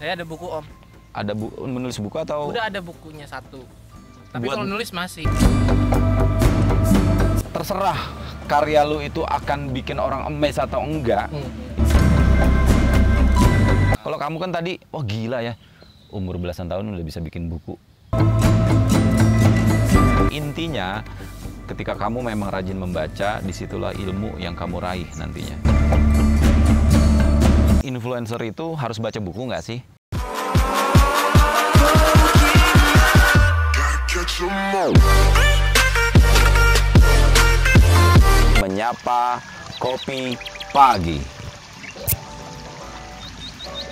Saya ada buku Om. Ada menulis buku atau? Udah ada bukunya satu. Tapi Buat... kalau nulis masih. Terserah karya lu itu akan bikin orang amazed atau enggak. Kalau kamu kan tadi, wah gila ya, umur belasan tahun udah bisa bikin buku. Intinya, ketika kamu memang rajin membaca, disitulah ilmu yang kamu raih nantinya. Influencer itu harus baca buku nggak sih? Menyapa kopi pagi.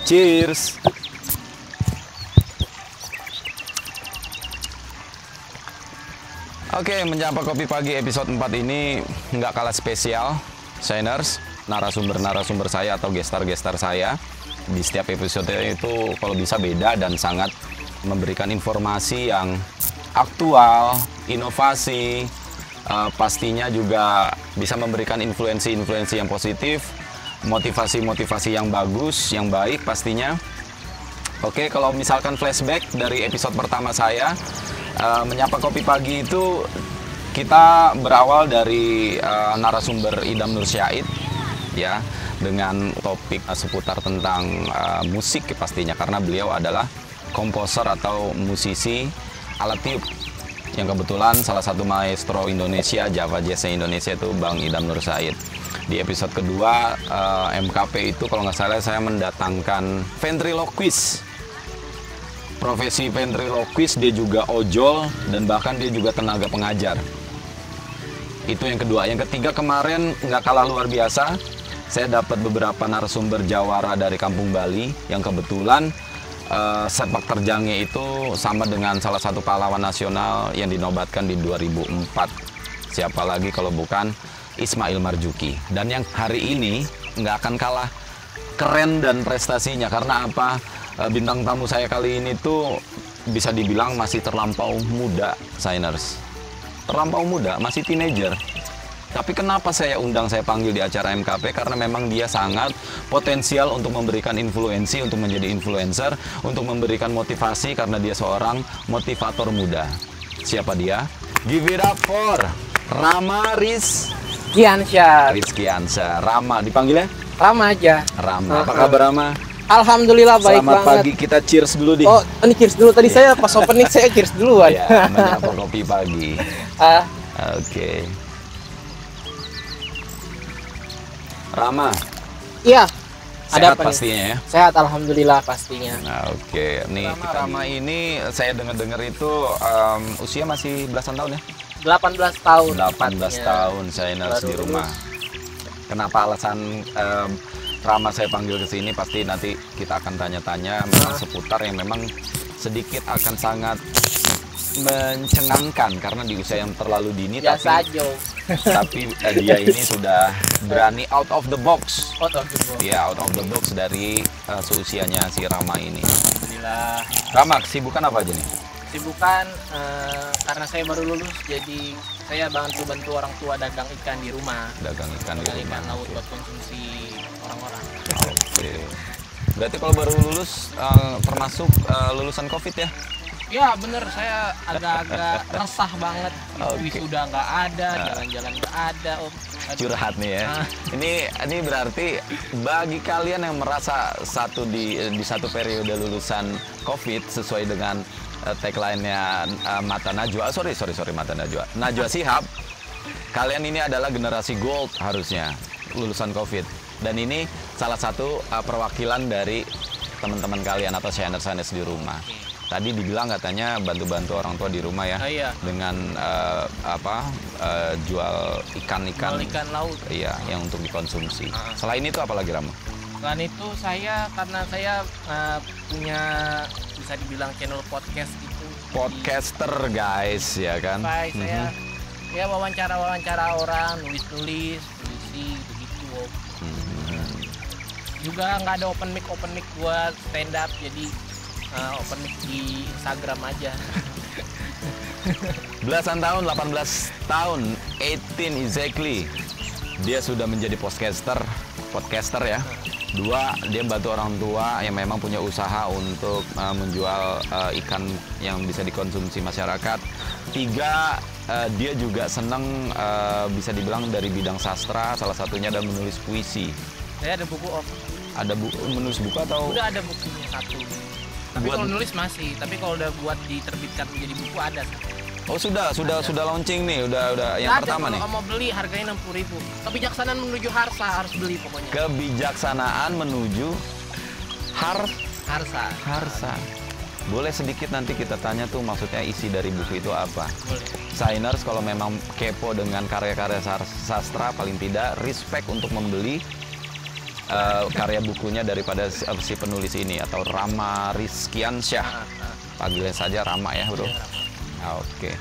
Cheers! Oke, menyapa kopi pagi episode 4 ini nggak kalah spesial, Shiners. Narasumber-narasumber saya atau gestar-gestar saya di setiap episode itu kalau bisa beda dan sangat memberikan informasi yang aktual, inovasi, pastinya juga bisa memberikan influensi-influensi yang positif, motivasi-motivasi yang bagus, yang baik pastinya. Oke, kalau misalkan flashback dari episode pertama saya, menyapa kopi pagi itu kita berawal dari narasumber Idam Nur Syahid, ya, dengan topik seputar tentang musik pastinya, karena beliau adalah komposer atau musisi alat tiup yang kebetulan salah satu maestro Indonesia, Java Jazz Indonesia itu Bang Idam Nur Syahid. Di episode kedua MKP itu kalau nggak salah saya mendatangkan ventriloquist. Profesi ventriloquist, dia juga ojol dan bahkan dia juga tenaga pengajar. Itu yang kedua. Yang ketiga kemarin nggak kalah luar biasa, saya dapat beberapa narasumber jawara dari Kampung Bali yang kebetulan sepak terjangnya itu sama dengan salah satu pahlawan nasional yang dinobatkan di 2004. Siapa lagi kalau bukan Ismail Marzuki. Dan yang hari ini nggak akan kalah keren dan prestasinya, karena apa? Bintang tamu saya kali ini tuh bisa dibilang masih terlampau muda, Shiners. Terlampau muda, masih teenager. Tapi kenapa saya panggil di acara MKP? Karena memang dia sangat potensial untuk memberikan influensi, untuk menjadi influencer, untuk memberikan motivasi karena dia seorang motivator muda. Siapa dia? Give it up for Rama Rizkyansyah. Rizkyansyah. Rama, dipanggilnya? Rama aja. Rama. Apa kabar Rama? Alhamdulillah baik Selamat banget. Selamat pagi, kita cheers dulu di. Oh, ini cheers dulu. Tadi saya pas opening saya cheers duluan. Ya, menyapa kopi pagi. Oke. Rama. Iya. Sehat ada pastinya ya? Sehat, alhamdulillah pastinya. Nah, oke. Nih, Rama ini saya dengar itu usia masih belasan tahun ya? 18 tahun. 18 tahun saya di rumah. Kenapa alasan Rama saya panggil ke sini? Pasti nanti kita akan tanya-tanya memang seputar yang memang sedikit akan sangat mencengangkan karena di usia yang terlalu dini. Biasa aja. Tapi dia ini sudah berani out of the box. Out of the box. Ya, out of the box dari seusianya si Rama ini. Alhamdulillah. Rama, kesibukan apa aja nih? Kesibukan karena saya baru lulus, jadi saya bantu orang tua dagang ikan di rumah. Dagang ikan di rumah. Ikan laut buat konsumsi orang-orang. Oke. Berarti kalau baru lulus termasuk lulusan COVID ya? Ya bener, saya agak-agak resah banget. Okay. Wisuda nggak ada, jalan-jalan nggak ada, Om. Curhat nih ya. Ini berarti bagi kalian yang merasa di satu periode lulusan COVID sesuai dengan tagline-nya Mata Najwa. Sorry Mata Najwa. Najwa Shihab. Kalian ini adalah generasi gold harusnya lulusan COVID. Dan ini salah satu perwakilan dari teman-teman kalian atau Shiners di rumah. Tadi dibilang katanya bantu-bantu orang tua di rumah ya, iya. Dengan jual ikan-ikan laut. Iya, yang untuk dikonsumsi. Selain itu apa lagi, Rama? Selain itu karena saya punya bisa dibilang channel podcast itu. Podcaster guys, ya kan? Baik, saya ya wawancara orang, nulis puisi begitu. Juga nggak ada open mic buat stand up, jadi open mic di Instagram aja. Belasan tahun, 18 tahun, 18 exactly. Dia sudah menjadi podcaster ya. 2, dia bantu orang tua yang memang punya usaha untuk menjual ikan yang bisa dikonsumsi masyarakat. 3, dia juga senang bisa dibilang dari bidang sastra, salah satunya adalah menulis puisi. Saya ada buku Om. Ada menulis buku atau? Udah ada bukunya 1. Tapi Buat- kalau nulis masih, tapi kalau udah buat diterbitkan menjadi buku ada. Oh sudah launching nih, udah yang Nggak ada, pertama nih. kalau mau beli harganya 60.000. Kebijaksanaan menuju Harsa harus beli pokoknya. Kebijaksanaan menuju Harsa. Harsa. Boleh sedikit nanti kita tanya tuh maksudnya isi dari buku itu apa? Boleh. Signers kalau memang kepo dengan karya-karya sastra, paling tidak respect untuk membeli karya bukunya daripada si penulis ini, atau Rama Rizkiansyah. Panggilnya saja Rama ya, bro. Oke.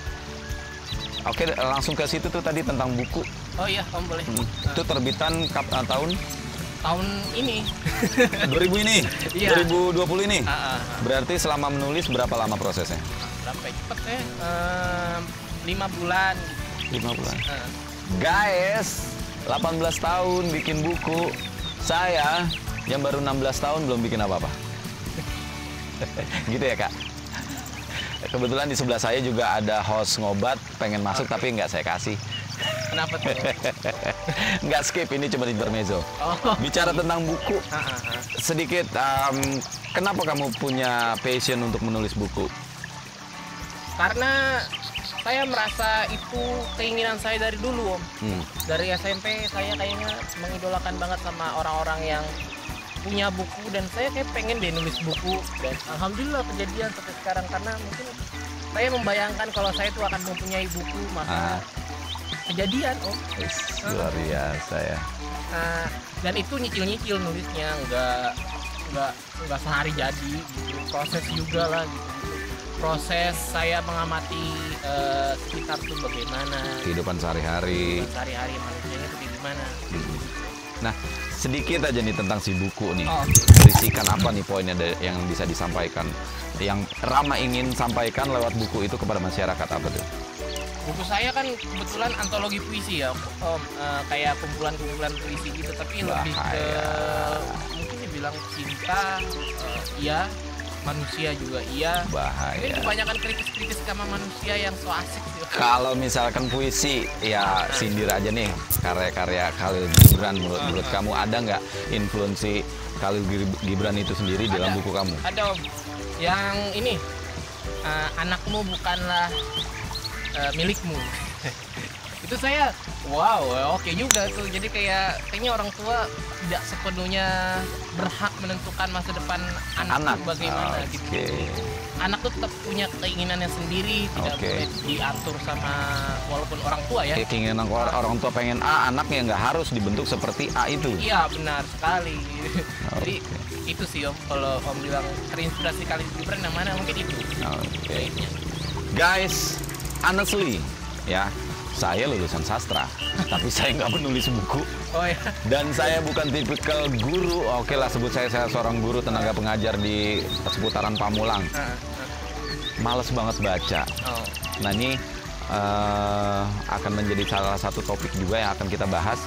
Oke, langsung ke situ tuh tadi tentang buku. Oh iya, Om boleh. Itu terbitan tahun Tahun ini. 2000 ini? Iya. 2020 ini? Ah. Berarti selama menulis berapa lama prosesnya? Berapa cepet ya? 5 bulan. 5 bulan. Ah. Guys, 18 tahun bikin buku. Saya yang baru 16 tahun belum bikin apa-apa. Gitu ya, Kak? Kebetulan di sebelah saya juga ada host ngobat, pengen masuk tapi nggak saya kasih. Kenapa tuh? Nggak skip, ini cuma intermezzo. Oh. Bicara tentang buku, sedikit, kenapa kamu punya passion untuk menulis buku? Karena saya merasa itu keinginan saya dari dulu, Om. Dari SMP saya kayaknya mengidolakan banget sama orang-orang yang punya buku, dan saya kayak pengen deh nulis buku, dan alhamdulillah kejadian sampai sekarang. Karena mungkin saya membayangkan kalau saya itu akan mempunyai buku, maka kejadian, Om. Luar biasa ya. Dan itu nyicil-nyicil nulisnya, nggak sehari jadi gitu. Proses juga lah gitu. Proses saya mengamati sekitar tuh bagaimana, Kehidupan sehari-hari. sehari-hari manusianya itu kayak gimana. Nah, sedikit aja nih tentang si buku nih. Oh. Berisikan apa nih poinnya yang bisa disampaikan? Yang Rama ingin sampaikan lewat buku itu kepada masyarakat apa tuh? Buku saya kan kebetulan antologi puisi ya, Om. Kayak kumpulan-kumpulan puisi gitu, tapi lebih ke mungkin dibilang cinta, iya, manusia juga iya. Ini Bahaya. kebanyakan kritis-kritis sama manusia yang so asik sih. Kalau misalkan puisi, ya sindir aja nih karya-karya Khalil Gibran. Menurut kamu ada nggak influensi Khalil Gibran itu sendiri dalam buku kamu? Ada, Om. Yang ini, anakmu bukanlah milikmu. Itu saya, wow, oke juga tuh. Jadi kayaknya orang tua tidak sepenuhnya berhak menentukan masa depan anak bagaimana gitu. Anak tuh tetap punya keinginannya sendiri, tidak boleh diatur sama walaupun orang tua ya. Keinginan orang tua pengen A, anaknya nggak harus dibentuk seperti A itu. Iya, benar sekali. Jadi itu sih, Om, kalau Om bilang terinspirasi kali Gibran yang mana, mungkin itu. Guys, honestly ya, saya lulusan sastra, tapi saya nggak menulis buku. Oh ya. Dan saya bukan tipikal guru. Oke lah, sebut saya seorang guru tenaga pengajar di seputaran Pamulang. Males banget baca. Oh. Nah ini akan menjadi salah satu topik juga yang akan kita bahas.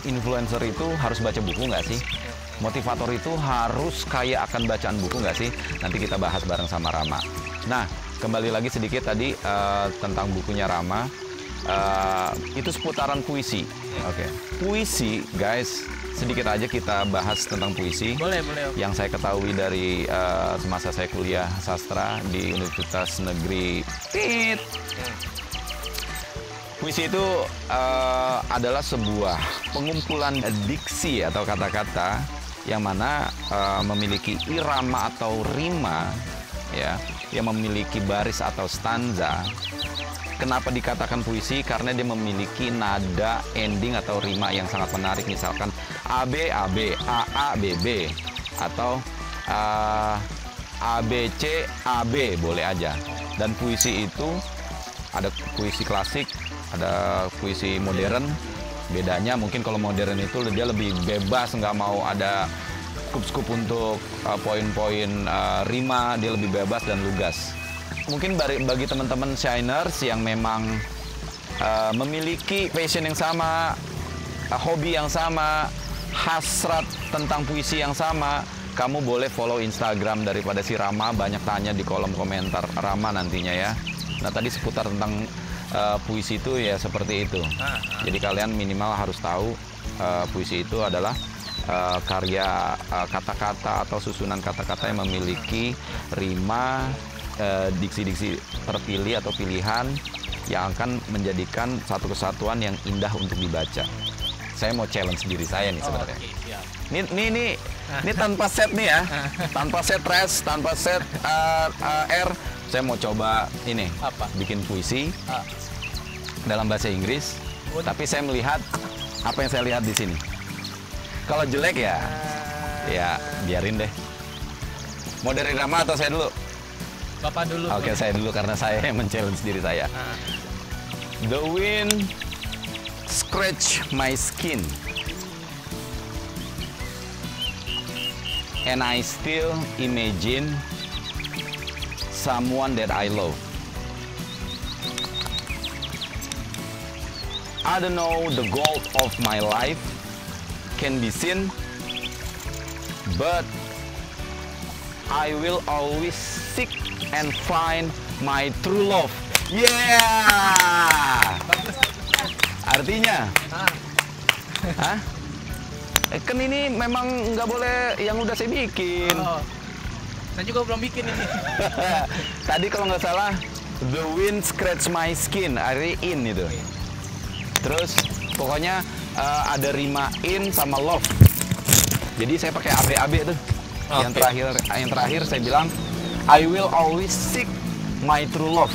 Influencer itu harus baca buku nggak sih? Motivator itu harus kaya akan bacaan buku nggak sih? Nanti kita bahas bareng sama Rama. Nah, kembali lagi sedikit tadi tentang bukunya Rama. Itu seputaran puisi. Oke. Puisi, guys, sedikit aja kita bahas tentang puisi. Boleh. Yang saya ketahui dari semasa saya kuliah sastra di Universitas Negeri Pit. Puisi itu adalah sebuah pengumpulan diksi atau kata-kata yang mana memiliki irama atau rima, ya, yang memiliki baris atau stanza. Kenapa dikatakan puisi? Karena dia memiliki nada, ending atau rima yang sangat menarik. Misalkan AB, AB, AA, BB, atau ABC, AB, boleh aja. Dan puisi itu ada puisi klasik, ada puisi modern. Bedanya mungkin kalau modern itu dia lebih bebas, nggak mau ada skup-skup untuk poin-poin rima, dia lebih bebas dan lugas. Mungkin bagi teman-teman shiners yang memang memiliki passion yang sama, hobi yang sama, hasrat tentang puisi yang sama, kamu boleh follow Instagram daripada si Rama. Banyak tanya di kolom komentar Rama nantinya ya. Nah tadi seputar tentang puisi itu ya seperti itu. Jadi kalian minimal harus tahu puisi itu adalah karya kata-kata atau susunan kata-kata yang memiliki rima, diksi-diksi terpilih atau pilihan yang akan menjadikan satu kesatuan yang indah untuk dibaca. Saya mau challenge diri saya nih sebenarnya. Ini tanpa set nih ya, tanpa set rest, tanpa set R. Saya mau coba ini, bikin puisi dalam bahasa Inggris. Tapi saya melihat apa yang saya lihat di sini. Kalau jelek ya biarin deh. Mau dari Rama atau saya dulu? Bapak dulu. Oke, saya dulu karena saya yang men-challenge diri saya. The wind scratch my skin, and I still imagine someone that I love. I don't know the goal of my life can be seen, but I will always seek and find my true love. Yeah! Artinya, kan ini memang nggak boleh yang udah saya bikin. Saya juga belum bikin ini. Tadi kalau nggak salah, the wind scratch my skin, artinya in itu. Terus pokoknya ada rima in sama love. Jadi saya pakai AB tuh. Yang terakhir saya bilang, I will always seek my true love.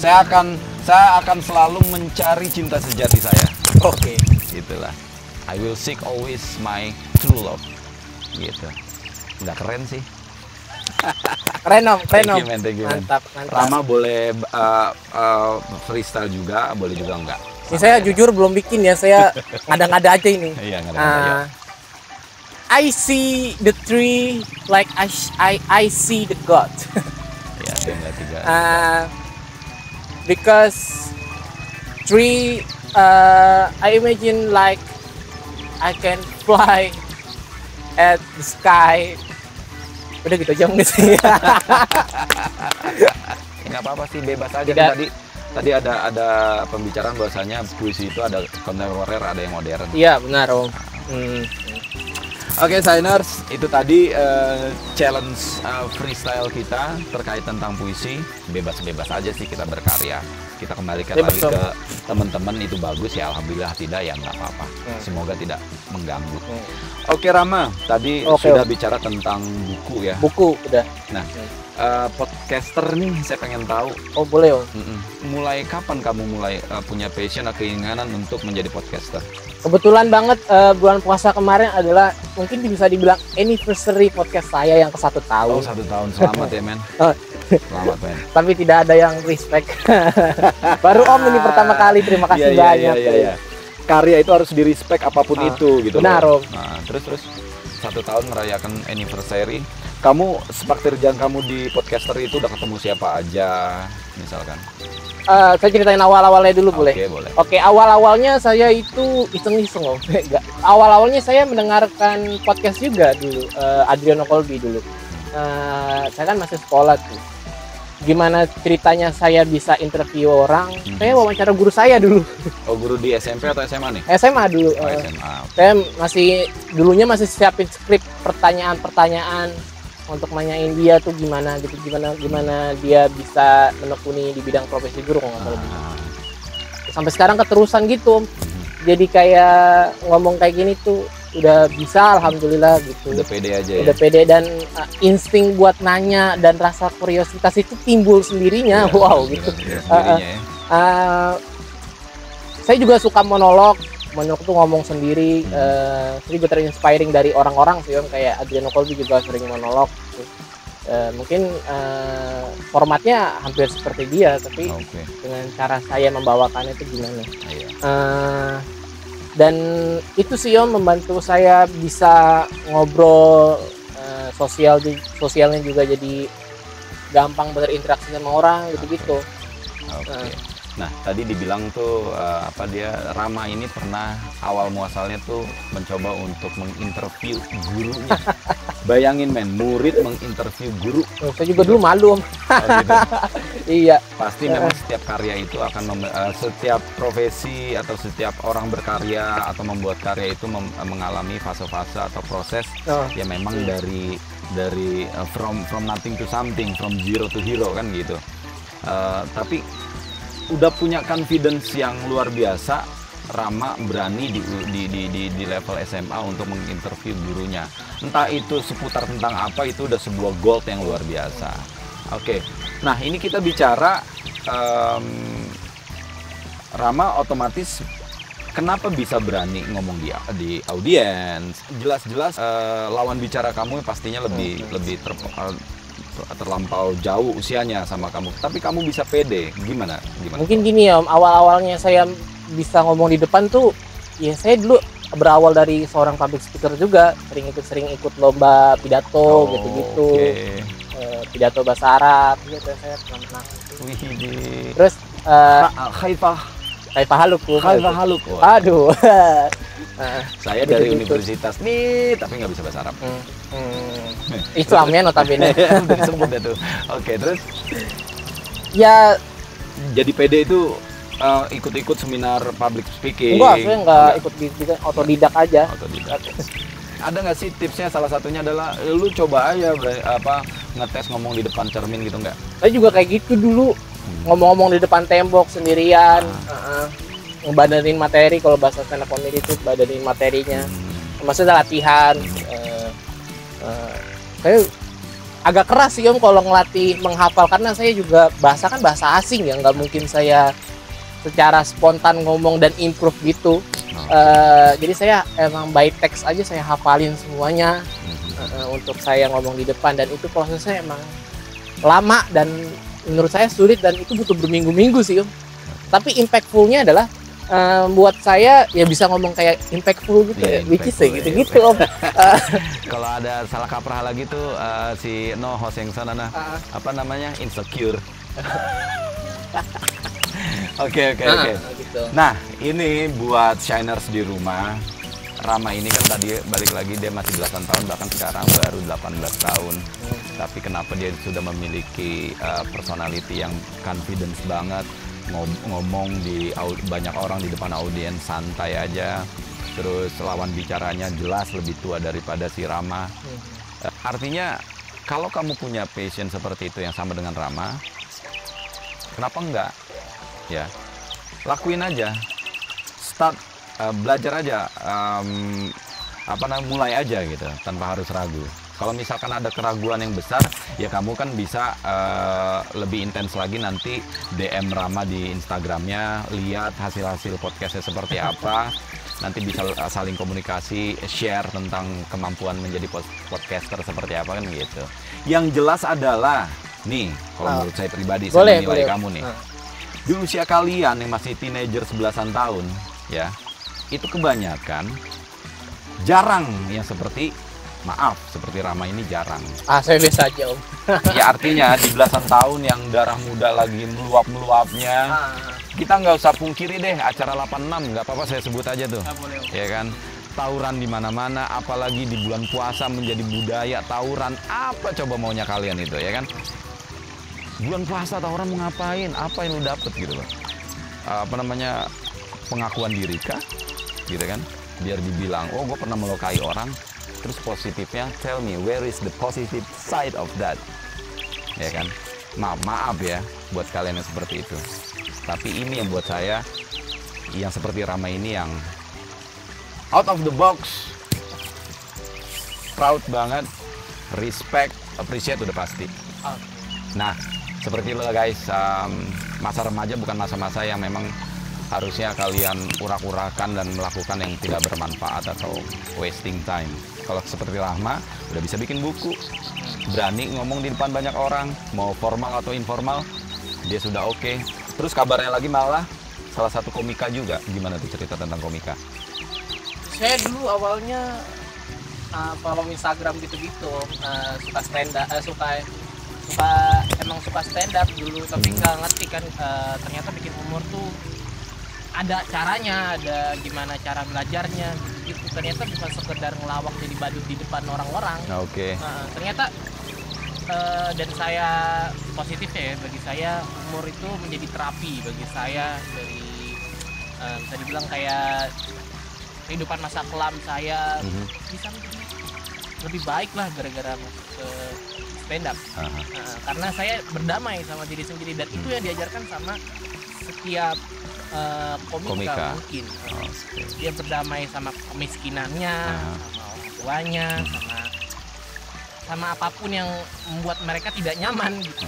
Saya akan selalu mencari cinta sejati saya. Oke. Itulah. I will seek always my true love. Gitu. Nggak keren sih? Keren om. Thank you, man. Mantap. Rama boleh freestyle juga, boleh juga enggak. Ini saya jujur belum bikin ya, saya ngada-ngada aja ini. Iya, ngada-ngada. I see the tree like I see the God. Ya, tiga. Because tree, I imagine like I can fly at the sky. Udah gitu aja mungkin sih. Nggak apa-apa sih, bebas aja. Tadi ada pembicaraan bahwasanya puisi itu ada kontemporer, ada yang modern. Iya benar om. Oke, Shiners, itu tadi challenge freestyle kita terkait tentang puisi. Bebas-bebas aja sih kita berkarya. Kita kembalikan lagi ke teman-teman, itu bagus ya, alhamdulillah. Tidak ya nggak apa-apa. Semoga tidak mengganggu. Oke Rama, tadi sudah bicara tentang buku ya. Buku udah. Nah, podcaster nih saya pengen tahu. Oh boleh om. Mulai kapan kamu mulai punya passion atau keinginan untuk menjadi podcaster? Kebetulan banget bulan puasa kemarin adalah mungkin bisa dibilang anniversary podcast saya yang ke 1 tahun. Oh 1 tahun, selamat ya men. Selamat men. Tapi tidak ada yang respect. Baru om ini pertama kali, terima kasih banyak. Iya. Karya itu harus di respect apapun itu gitu. Benar om. Nah terus 1 tahun merayakan anniversary. Kamu sepak terjang kamu di podcaster itu udah ketemu siapa aja misalkan? Saya ceritain awal-awalnya dulu boleh? Boleh. Oke, awal-awalnya saya itu iseng-iseng om. Awal-awalnya saya mendengarkan podcast juga dulu, Adriano Colby dulu. Saya kan masih sekolah tuh. Gimana ceritanya saya bisa interview orang? Saya wawancara guru saya dulu. Oh, guru di SMP atau SMA nih? SMA dulu. SMA. Saya dulunya masih siapin skrip pertanyaan-pertanyaan untuk nanyain dia tuh gimana dia bisa menekuni di bidang profesi guru kalau nggak salah. Sampai sekarang keterusan gitu. Jadi kayak ngomong kayak gini tuh udah bisa, alhamdulillah gitu. Udah pede aja ya. Udah pede dan insting buat nanya dan rasa kuriositas itu timbul sendirinya. Wow gitu. Saya juga suka monolog tuh ngomong sendiri. Saya juga terinspiring dari orang-orang sih om, kayak Adriano Colby juga sering monolog gitu. Mungkin formatnya hampir seperti dia, tapi dengan cara saya membawakannya itu gimana. Dan itu sih om membantu saya bisa ngobrol, sosialnya juga jadi gampang berinteraksi sama orang gitu-gitu. Nah, tadi dibilang tuh Rama ini pernah awal muasalnya tuh mencoba untuk menginterview gurunya. Bayangin men, murid menginterview guru. Saya juga dulu malu, Om. Oh, gitu. Iya. Pasti memang setiap karya itu akan setiap profesi atau setiap orang berkarya atau membuat karya itu mengalami fase-fase atau proses yang memang dari from nothing to something, from zero to hero kan gitu. Tapi udah punya confidence yang luar biasa, Rama berani di level SMA untuk menginterview gurunya. Entah itu seputar tentang apa, itu udah sebuah gold yang luar biasa. Oke, nah ini kita bicara Rama otomatis kenapa bisa berani ngomong di audiens? Jelas-jelas lawan bicara kamu pastinya lebih terlampau jauh usianya sama kamu, tapi kamu bisa pede, gimana? Mungkin gini ya Om, awal-awalnya saya bisa ngomong di depan tuh, ya saya dulu berawal dari seorang public speaker juga, sering ikut lomba pidato gitu-gitu, pidato bahasa Arab gitu, saya pernah menang. Terus Khaifah Haluk. Aduh. Saya dari universitas nih, tapi nggak bisa bahasa Arab. Islamnya notabene. Udah disebut ya tuh. Oke, terus? Ya. Jadi PD itu ikut-ikut seminar public speaking? Enggak, saya nggak ikut otodidak aja. Otodidak. Ada nggak sih tipsnya? Salah satunya adalah lu coba aja ngetes ngomong di depan cermin gitu nggak? Saya juga kayak gitu dulu. Ngomong-ngomong di depan tembok sendirian. Ngebadanin materi, kalau bahasa stand up comedy itu badanin materinya. Maksudnya latihan. Saya agak keras sih Om kalau ngelatih menghafal, karena saya juga bahasa asing ya, nggak mungkin saya secara spontan ngomong dan improve gitu. Jadi saya emang by text aja saya hafalin semuanya untuk saya ngomong di depan, dan itu prosesnya emang lama dan menurut saya sulit, dan itu butuh berminggu-minggu sih Om. Tapi impactfulnya adalah buat saya ya bisa ngomong kayak impactful gitu, which is gitu Om. Kalau ada salah kaprah lagi tuh si host yang sana apa namanya, insecure. Oke. Gitu. Nah, ini buat shiners di rumah. Rama ini kan tadi balik lagi dia masih belasan tahun, bahkan sekarang baru 18 tahun. Tapi kenapa dia sudah memiliki personality yang confidence banget, ngomong di banyak orang di depan audiens santai aja, terus lawan bicaranya jelas lebih tua daripada si Rama. Artinya kalau kamu punya passion seperti itu yang sama dengan Rama, kenapa enggak? Ya, lakuin aja, start, belajar aja, mulai aja gitu, tanpa harus ragu. Kalau misalkan ada keraguan yang besar, ya kamu kan bisa lebih intens lagi nanti DM Rama di Instagramnya, lihat hasil-hasil podcastnya seperti apa, nanti bisa saling komunikasi, share tentang kemampuan menjadi podcaster seperti apa kan gitu. Yang jelas adalah, nih kalau menurut saya pribadi, saya menilai kamu nih, di usia kalian yang masih teenager 11-an tahun, ya, itu kebanyakan jarang yang seperti Rama ini jarang. Saya biasa aja Om. Ya artinya di belasan tahun yang darah muda lagi meluap-meluapnya, kita nggak usah pungkiri deh acara 86, nggak apa-apa saya sebut aja tuh. Ya kan, tawuran di mana-mana, apalagi di bulan puasa menjadi budaya tawuran. Apa coba maunya kalian itu, ya kan? Bulan puasa tawuran mau ngapain? Apa yang lu dapet gitu loh? Pengakuan diri kah? Gitu kan? Biar dibilang, oh gue pernah melukai orang. Terus positifnya, tell me where is the positive side of that, ya kan? Maaf ya buat kalian yang seperti itu. Tapi ini yang buat saya, yang seperti Rama ini yang out of the box, proud banget, respect, appreciate udah pasti. Nah, seperti itu guys, masa remaja bukan masa-masa yang memang harusnya kalian urak-urakan dan melakukan yang tidak bermanfaat atau wasting time. Kalau seperti Rama, udah bisa bikin buku, berani ngomong di depan banyak orang, mau formal atau informal, dia sudah oke. Terus kabarnya lagi malah salah satu komika juga. Gimana tuh cerita tentang komika? Saya dulu awalnya follow Instagram gitu-gitu, suka emang suka stand up dulu, tapi nggak ngerti kan ternyata bikin humor tuh ada caranya, ada gimana cara belajarnya gitu. Ternyata bukan sekedar ngelawak jadi badut di depan orang-orang. Oke. Ternyata dan saya positifnya ya, bagi saya humor itu menjadi terapi bagi saya, dari bisa dibilang kayak kehidupan masa kelam saya bisa menjadi lebih baik lah gara-gara masuk ke stand up. Karena saya berdamai sama diri sendiri, dan itu yang diajarkan sama setiap komika mungkin. Dia berdamai sama kemiskinannya, sama orang tuanya, sama apapun yang membuat mereka tidak nyaman gitu.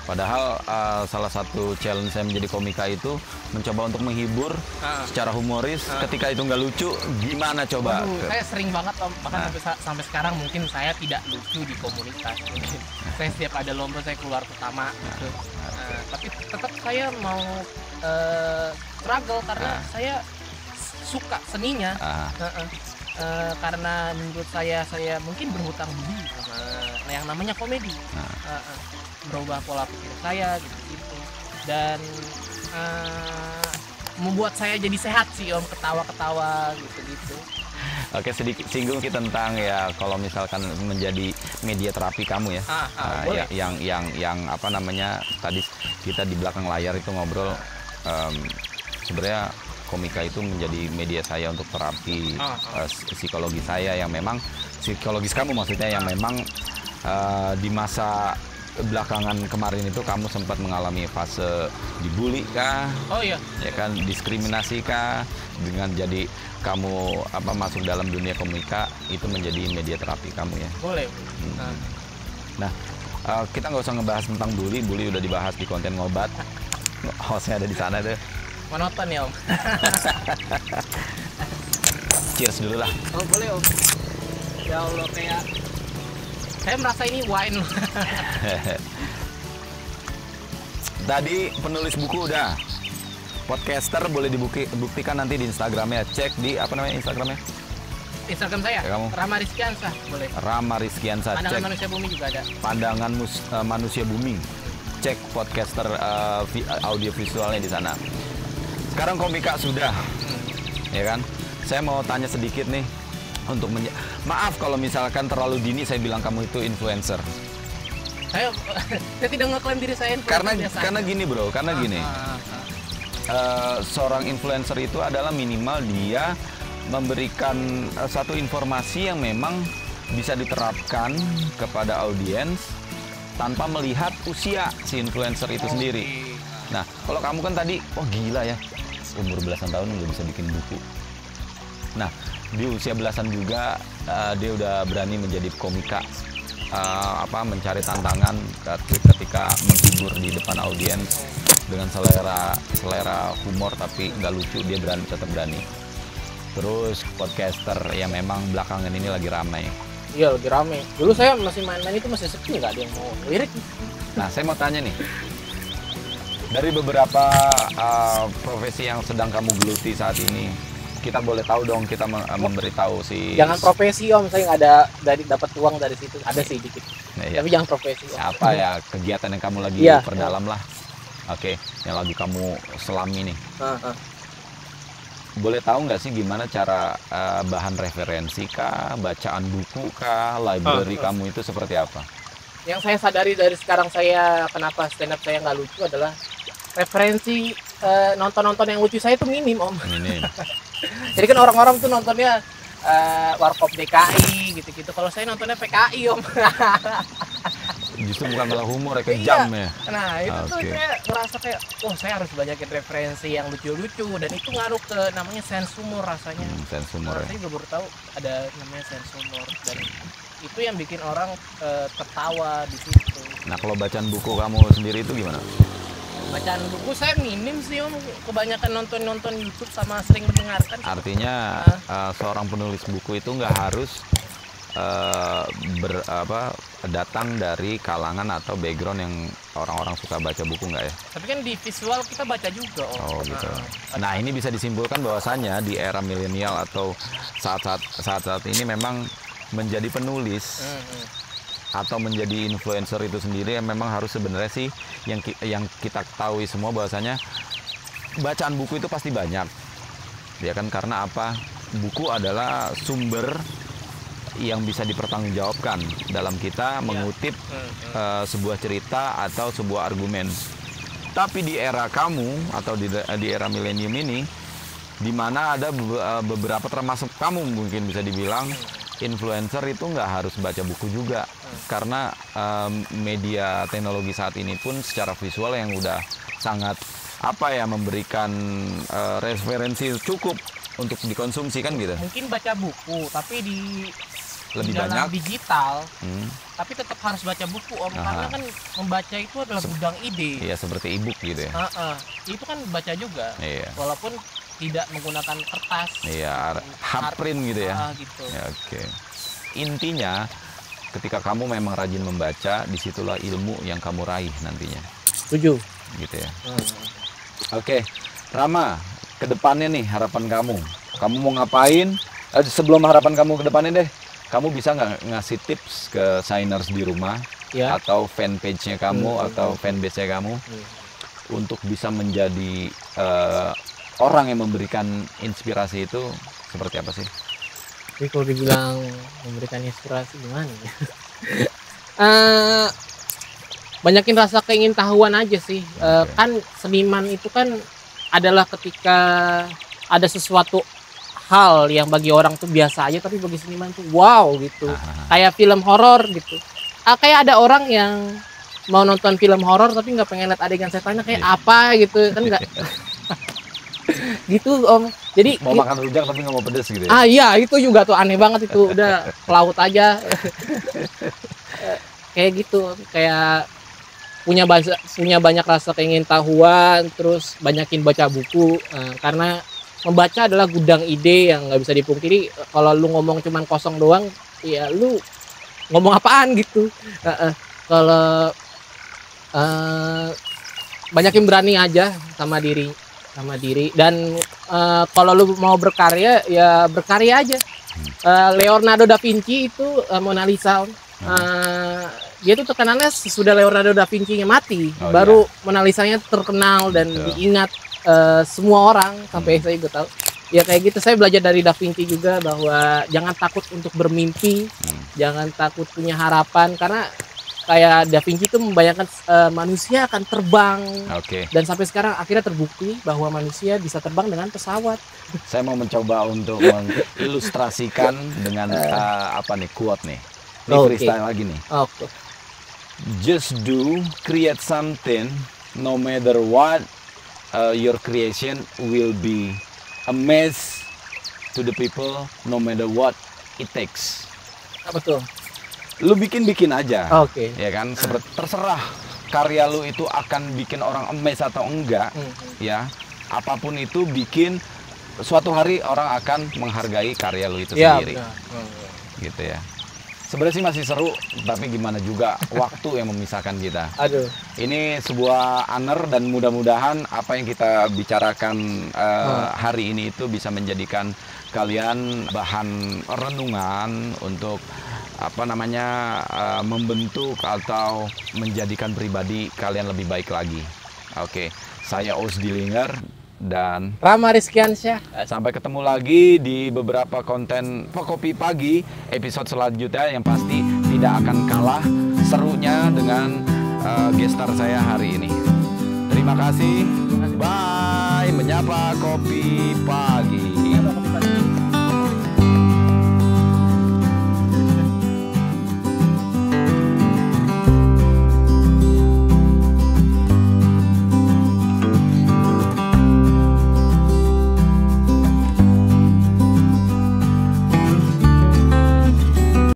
Padahal salah satu challenge saya menjadi komika itu mencoba untuk menghibur secara humoris. Ketika itu nggak lucu, gimana coba? Saya sering banget Om, bahkan sampai sekarang mungkin saya tidak lucu di komunitas. Mungkin saya setiap ada lomba saya keluar pertama gitu. Tapi tetap saya mau struggle karena saya suka seninya. Karena menurut saya mungkin berhutang budi sama yang namanya komedi. Merubah pola pikir saya gitu, dan membuat saya jadi sehat sih Om, ketawa-ketawa gitu. Oke, sedikit singgung kita tentang ya kalau misalkan menjadi media terapi kamu ya. Yang apa namanya, tadi kita di belakang layar itu ngobrol, sebenarnya komika itu menjadi media saya untuk terapi psikologi saya, yang memang psikologis kamu maksudnya, yang memang di masa belakangan kemarin itu kamu sempat mengalami fase dibully kah? Oh iya. Ya kan, diskriminasi kah? Dengan jadi kamu masuk dalam dunia komika itu menjadi media terapi kamu ya? Boleh. Nah, kita nggak usah ngebahas tentang bully udah dibahas di konten ngobat. Hostnya ada di sana deh. Monoton ya Om. Cheers dulu lah. Oh boleh Om. Ya Allah, kayak saya merasa ini wine. Tadi penulis buku udah, podcaster boleh dibuktikan nanti di Instagramnya. Cek di apa namanya Instagramnya? Instagram saya. Ya, kamu? Rama Rizkiansah boleh. Rama Rizkiansah. Pandangan Manusia Bumi juga ada. Pandangan Manusia Bumi. Cek podcaster audio visualnya di sana. Sekarang komika sudah, ya kan? Saya mau tanya sedikit nih. Maaf kalau misalkan terlalu dini saya bilang kamu itu influencer. Saya tidak ngeklaim diri saya influencer. Karena gini bro, gini. Seorang influencer itu adalah minimal dia memberikan satu informasi yang memang bisa diterapkan kepada audiens tanpa melihat usia si influencer itu sendiri. Nah, kalau kamu kan tadi, gila ya, umur belasan tahun udah bisa bikin buku. Nah, di usia belasan juga dia udah berani menjadi komika, mencari tantangan ketika menghibur di depan audiens dengan selera humor tapi nggak lucu, dia tetap berani. Terus podcaster yang memang belakangan ini lagi ramai. Iya, lagi ramai. Dulu saya masih main-main itu masih sepi, nggak ada yang mau lirik. Nah, saya mau tanya nih, dari beberapa profesi yang sedang kamu geluti saat ini, kita boleh tahu dong, kita memberitahu si... Jangan profesi Om, saya nggak ada dapat uang dari situ. Ada sih dikit, tapi jangan profesi Om. Apa ya kegiatan yang kamu lagi perdalam lah. Oke, yang lagi kamu selami nih. Boleh tahu nggak sih gimana cara bahan referensi kah, bacaan buku kah, library kamu itu seperti apa? Yang saya sadari dari sekarang saya, kenapa stand up saya nggak lucu adalah referensi nonton yang lucu saya itu minim Om. Minim. Jadi kan orang-orang tuh nontonnya Warkop DKI gitu-gitu. Kalau saya nontonnya PKI Om. Justru bukan malah humor, kejam ya. Nah itu tuh saya ngerasa kayak, saya harus banyakin referensi yang lucu-lucu, dan itu ngaruh ke namanya sense humor rasanya. Sense humor. Saya juga baru tahu ada namanya sense humor, dan itu yang bikin orang tertawa di situ. Nah, kalau bacaan buku kamu sendiri itu gimana? Bacaan buku saya minim sih Om, kebanyakan nonton YouTube sama sering mendengarkan. Artinya seorang penulis buku itu nggak harus datang dari kalangan atau background yang orang-orang suka baca buku, nggak ya? Tapi kan di visual kita baca juga Om. Oh gitu. Nah, ini bisa disimpulkan bahwasanya di era milenial atau saat-saat ini memang menjadi penulis atau menjadi influencer itu sendiri memang harus sebenarnya sih yang kita ketahui semua bahwasanya bacaan buku itu pasti banyak. Ya kan, karena apa? Buku adalah sumber yang bisa dipertanggungjawabkan dalam kita mengutip sebuah cerita atau sebuah argumen. Tapi di era kamu atau di era milenium ini, di mana ada beberapa termasuk kamu mungkin bisa dibilang influencer itu nggak harus baca buku juga, karena media teknologi saat ini pun secara visual yang udah sangat memberikan referensi cukup untuk dikonsumsi kan gitu. Mungkin baca buku tapi lebih dalam banyak digital, tapi tetap harus baca buku Om, karena kan membaca itu adalah gudang ide. Iya, seperti e-book gitu ya. Itu kan baca juga, iya. Walaupun tidak menggunakan kertas. Iya, hard print gitu ya. Gitu. Ya, oke. Intinya ketika kamu memang rajin membaca, disitulah ilmu yang kamu raih nantinya. Setuju. Gitu ya. Oke, Rama, ke depannya nih harapan kamu. Kamu mau ngapain? Sebelum harapan kamu ke depannya deh, kamu bisa nggak ngasih tips ke Shiners di rumah Ya. atau fanpage-nya kamu atau fanbase-nya kamu untuk bisa menjadi orang yang memberikan inspirasi itu seperti apa sih? Jadi kalau dibilang memberikan inspirasi gimana ya? Banyakin rasa keingintahuan aja sih. Kan seniman itu kan adalah ketika ada sesuatu hal yang bagi orang tuh biasa aja, tapi bagi seniman tuh wow gitu. Kayak film horor gitu. Kayak ada orang yang mau nonton film horor tapi nggak pengen lihat adegan setannya kayak apa gitu kan, nggak gitu Om. Jadi mau makan rujak tapi nggak mau pedes gitu ya? Iya, itu juga tuh aneh banget itu. Udah ke laut aja. Kayak gitu, kayak punya banyak rasa keingintahuan, terus banyakin baca buku, karena membaca adalah gudang ide yang nggak bisa dipungkiri. Kalau lu ngomong cuman kosong doang, ya lu ngomong apaan gitu. Kalau banyakin berani aja sama diri dan kalau lu mau berkarya ya berkarya aja. Leonardo da Vinci itu Mona Lisa, dia tuh terkenalnya sesudah Leonardo da Vinci-nya mati, baru Mona Lisa-nya terkenal dan diingat semua orang sampai saya juga tahu. Ya kayak gitu, saya belajar dari Da Vinci juga bahwa jangan takut untuk bermimpi, jangan takut punya harapan, karena kayak Da Vinci itu membayangkan manusia akan terbang, dan sampai sekarang akhirnya terbukti bahwa manusia bisa terbang dengan pesawat. Saya mau mencoba untuk mengilustrasikan dengan quote nih. Ini freestyle lagi nih. Just do, create something, no matter what, your creation will be a mess to the people, no matter what it takes. Betul. Lu bikin aja, ya kan? Terserah karya lu itu akan bikin orang amazed atau enggak, ya. Apapun itu, bikin suatu hari orang akan menghargai karya lu itu sendiri, gitu ya. Sebenarnya sih masih seru, tapi gimana juga waktu yang memisahkan kita. Ini sebuah honor dan mudah-mudahan apa yang kita bicarakan hari ini itu bisa menjadikan kalian bahan renungan untuk membentuk atau menjadikan pribadi kalian lebih baik lagi. Saya Oz Dilinger dan Rama Rizkiansyah. Sampai ketemu lagi di beberapa konten Kopi Pagi episode selanjutnya yang pasti tidak akan kalah serunya dengan gestar saya hari ini. Terima kasih. Bye. Menyapa Kopi Pagi.